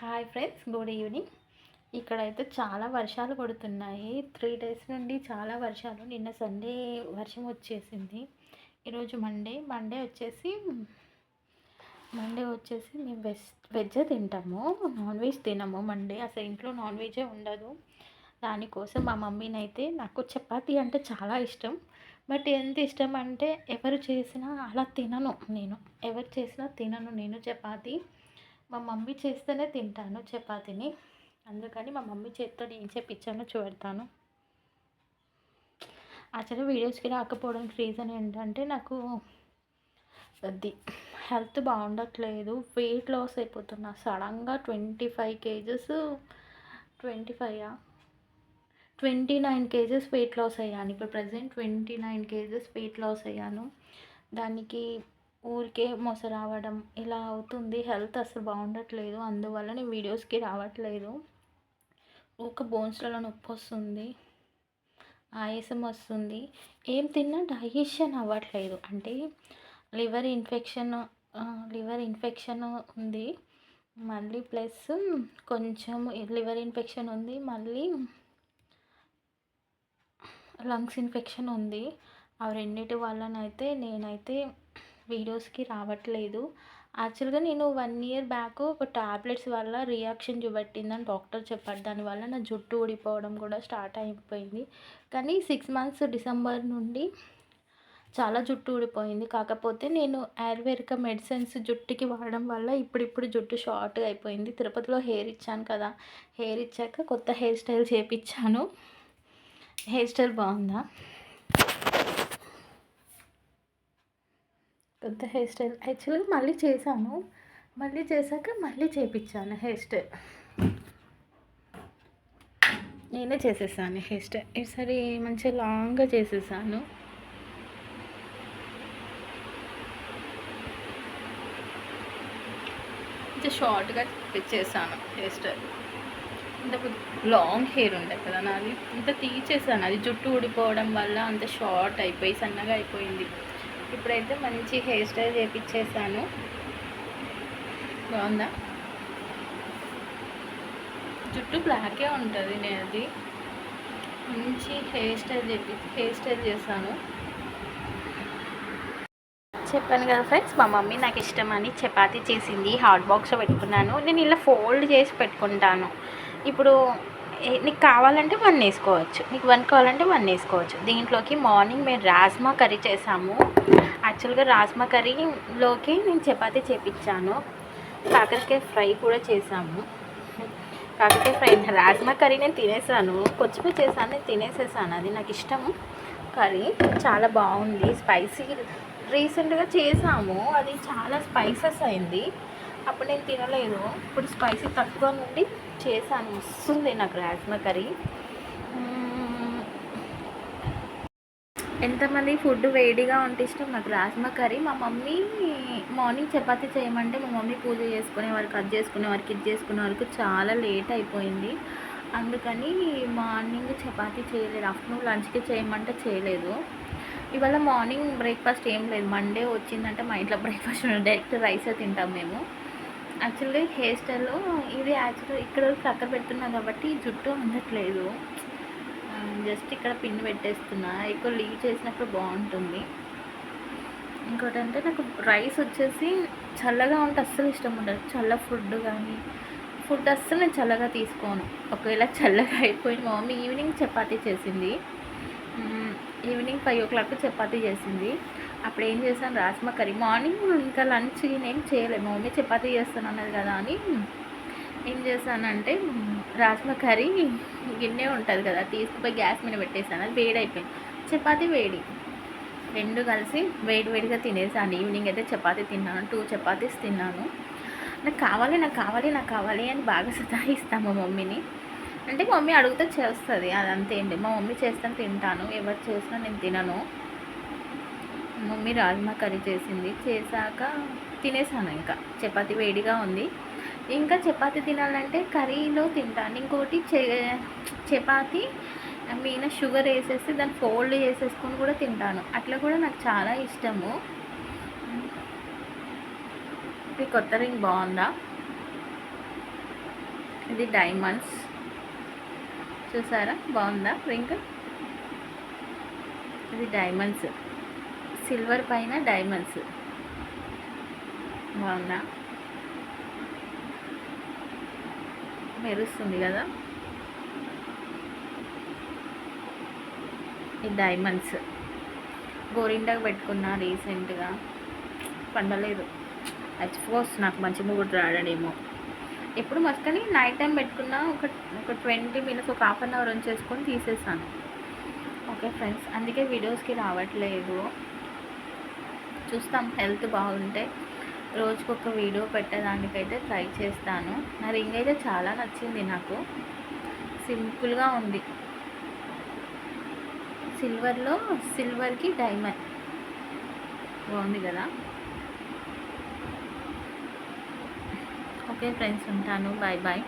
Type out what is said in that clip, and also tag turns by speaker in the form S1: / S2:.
S1: Hi friends, good evening. ఇక్కడైతే చాలా వర్షాలు పడుతున్నాయి. 3 డేస్ నుండి చాలా వర్షాలు. నిన్న సండే వర్షం వచ్చేసింది. ఈరోజు మండే వచ్చేసి మేము వెజ్ తింటాము, నాన్ వెజ్ తినము. మండే అసలు ఇంట్లో నాన్ వెజే ఉండదు. దానికోసం మా మమ్మీనైతే, నాకు చపాతీ అంటే చాలా ఇష్టం. బట్ ఎంత ఇష్టం అంటే ఎవరు చేసినా అలా తినను నేను. ఎవరు చేసినా తినను నేను చపాతీ. మా మమ్మీ చేస్తేనే తింటాను చపాతీని. అందుకని మా మమ్మీ చేత్తో ఏం చేపించానో చూపెడతాను. యాక్చువల్గా వీడియోస్కి రాకపోవడానికి రీజన్ ఏంటంటే, నాకు అది హెల్త్ బాగుండట్లేదు. వెయిట్ లాస్ అయిపోతున్నా సడన్గా. 25 కేజెస్, 25 29 కేజెస్ వెయిట్ లాస్ అయ్యాను. ఇప్పుడు ప్రజెంట్ 29 కేజెస్ వెయిట్ లాస్ అయ్యాను. దానికి ఊరికే మొస రావడం ఇలా అవుతుంది. హెల్త్ అసలు బాగుండట్లేదు. అందువల్ల నేను వీడియోస్కి రావట్లేదు. బోన్స్లలో నొప్పి వస్తుంది, ఆయాసం వస్తుంది. ఏం తిన్నా డైజెషన్ అవ్వట్లేదు. అంటే లివర్ ఇన్ఫెక్షన్ ఉంది. మళ్ళీ ప్లస్ కొంచెం లివర్ ఇన్ఫెక్షన్ ఉంది, మళ్ళీ లంగ్స్ ఇన్ఫెక్షన్ ఉంది. ఆ రెండింటి వల్లనైతే నేనైతే వీడియోస్కి రావట్లేదు. యాక్చువల్గా నేను 1 ఇయర్ బ్యాక్ ఒక టాబ్లెట్స్ వల్ల రియాక్షన్ చూపెట్టిందని డాక్టర్ చెప్పాడు. దానివల్ల నా జుట్టు ఊడిపోవడం కూడా స్టార్ట్ అయిపోయింది. కానీ 6 మంత్స్ డిసెంబర్ నుండి చాలా జుట్టు ఊడిపోయింది. కాకపోతే నేను ఆయుర్వేదిక మెడిసిన్స్ జుట్టుకి వాడడం వల్ల ఇప్పుడు జుట్టు షార్ట్గా అయిపోయింది. తిరుపతిలో హెయిర్ ఇచ్చాను కదా, హెయిర్ ఇచ్చాక కొత్త హెయిర్ స్టైల్ చేయించాను. హెయిర్ స్టైల్ బాగుందా? కొత్త హెయిర్ స్టైల్ యాక్చువల్గా మళ్ళీ చేశాక మళ్ళీ చేయించాను హెయిర్ స్టైల్. నేనే చేసేసాను హెయిర్ స్టైల్. ఈసారి మంచిగా లాంగ్గా చేసేసాను. కొంచెం షార్ట్గా చేసాను హెయిర్ స్టైల్. ఇంతకు లాంగ్ హెయిర్ ఉండే కదా నాది, ఇంత తీసేసాను. అది జుట్టు ఊడిపోవడం వల్ల అంత షార్ట్ అయిపోయి సన్నగా అయిపోయింది. ఇప్పుడైతే మంచి హెయిర్ స్టైల్ చేయించేసాను. బాగుందా? జుట్టు బ్లాకే ఉంటుంది. నేను అది మంచి హెయిర్ స్టైల్ చేశాను. చెప్పాను కదా ఫ్రెండ్స్, మా మమ్మీ నాకు ఇష్టమని చపాతీ చేసింది. హాట్ బాక్స్లో పెట్టుకున్నాను. నేను ఇలా ఫోల్డ్ చేసి పెట్టుకుంటాను. ఇప్పుడు నీకు కావాలంటే 1 వేసుకోవచ్చు, నీకు 1 కావాలంటే 1 వేసుకోవచ్చు. దీంట్లోకి మార్నింగ్ మేము రాజ్మా కర్రీ చేసాము. యాక్చువల్గా రాజ్మా కర్రీలోకి నేను చపాతీ చేపించాను. కాకరకాయ ఫ్రై కూడా చేసాము. కాకరకాయ ఫ్రై, రాజ్మా కర్రీ నేను తినేసాను. కొంచెమే చేశాను, నేను తినేసేసాను. అది నాకు ఇష్టము కర్రీ, చాలా బాగుంది. స్పైసీ రీసెంట్గా చేసాము, అది చాలా స్పైసెస్ అయింది. అప్పుడు నేను తినలేదు. ఇప్పుడు స్పైసీ తక్కువ నుండి చేశాను. వస్తుంది నాకు రాజ్మా కర్రీ. ఎంతమంది ఫుడ్ వేడిగా ఉంటే ఇష్టం? నాకు రాజ్మా కర్రీ. మా మమ్మీ మార్నింగ్ చపాతీ చేయమంటే మా మమ్మీ పూజ చేసుకునే వరకు, అది చేసుకునే వరకు, ఇది చేసుకునే వరకు చాలా లేట్ అయిపోయింది. అందుకని మార్నింగ్ చపాతీ చేయలేదు. ఆఫ్టర్నూన్ లంచ్కి చేయమంటే చేయలేదు. ఇవాళ మార్నింగ్ బ్రేక్ఫాస్ట్ ఏం లేదు. మండే వచ్చిందంటే మా ఇంట్లో బ్రేక్ఫాస్ట్ డైరెక్ట్ రైసే తింటాం మేము. యాక్చువల్గా హెయిర్ స్టైల్ ఇది యాక్చువల్గా ఇక్కడ చక్కర పెడుతున్నాను కాబట్టి జుట్టు అందట్లేదు. జస్ట్ ఇక్కడ పిన్ పెట్టేస్తున్నా. ఎక్కువ లీవ్ చేసినప్పుడు బాగుంటుంది. ఇంకోటి అంటే, నాకు రైస్ వచ్చేసి చల్లగా ఉంటే అస్సలు ఇష్టం ఉండదు. చల్ల ఫుడ్ అస్సలు నేను చల్లగా తీసుకోను. ఒకవేళ చల్లగా అయిపోయింది. మా మమ్మీ ఈవినింగ్ చపాతీ చేసింది. ఈవినింగ్ 5 o'clock చపాతీ చేసింది. అప్పుడు ఏం చేశాను, రాజ్మా కర్రీ. మార్నింగ్ ఇంకా లంచ్ ఏం చేయలేదు. మా మమ్మీ చపాతీ చేస్తాను అన్నది కదా అని ఏం చేశానంటే, రాజ్మా కర్రీ గిన్నె ఉంటుంది కదా, తీసుకుపోయి గ్యాస్ మీద పెట్టేసాను. అది వేడైపోయింది. చపాతీ వేడి, రెండు కలిసి వేడిగా తినేసాను. ఈవినింగ్ అయితే చపాతీ తిన్నాను. 2 చపాతీస్ తిన్నాను. నాకు కావాలి అని బాగా సతాయిస్తాను మా మమ్మీని. అంటే మమ్మీ అడిగితే చేస్తుంది, అదంతే అండి. మా మమ్మీ చేస్తాను తింటాను, ఎవరు చేసినా నేను తినను. మమ్మీ రాజ్మా కర్రీ చేశాక తినేసాను. ఇంకా చపాతీ వేడిగా ఉంది. ఇంకా చపాతీ తినాలంటే కర్రీలో తింటాను. ఇంకోటి చపాతీ మీద షుగర్ వేసేసి దాన్ని ఫోల్డ్ చేసేసుకొని కూడా తింటాను. అట్లా కూడా నాకు చాలా ఇష్టము. ఈ కొత్త రింగ్ బాగుందా? ఇది డైమండ్స్, చూసారా బాగుందా రింగ్? ఇది డైమండ్స్, సిల్వర్ పైన డైమండ్స్, బాగుందా? మెరుస్తుంది కదా. ఈ డైమండ్స్ గోరింటాకు పెట్టుకున్నా రీసెంట్గా, పండలేదు. అఫ్కోర్స్ నాకు మంచి మొగుడు రాడేమో. ఎప్పుడు మస్తని నైట్ టైం పెట్టుకున్నా ఒక 20 మినిట్స్, ఒక హాఫ్ అన్ అవర్ ఉంచేసుకొని తీసేసాను. ఓకే ఫ్రెండ్స్, అందుకే వీడియోస్కి రావట్లేదు. చూస్తాం, హెల్త్ బాగుంటే రోజుకొక వీడియో పెట్టడానికైతే ట్రై చేస్తాను. నా రింగ్ అయితే చాలా నచ్చింది నాకు, సింపుల్గా ఉంది. సిల్వర్లో సిల్వర్కి డైమండ్, బాగుంది కదా. ఓకే ఫ్రెండ్స్, ఉంటాను. Bye bye.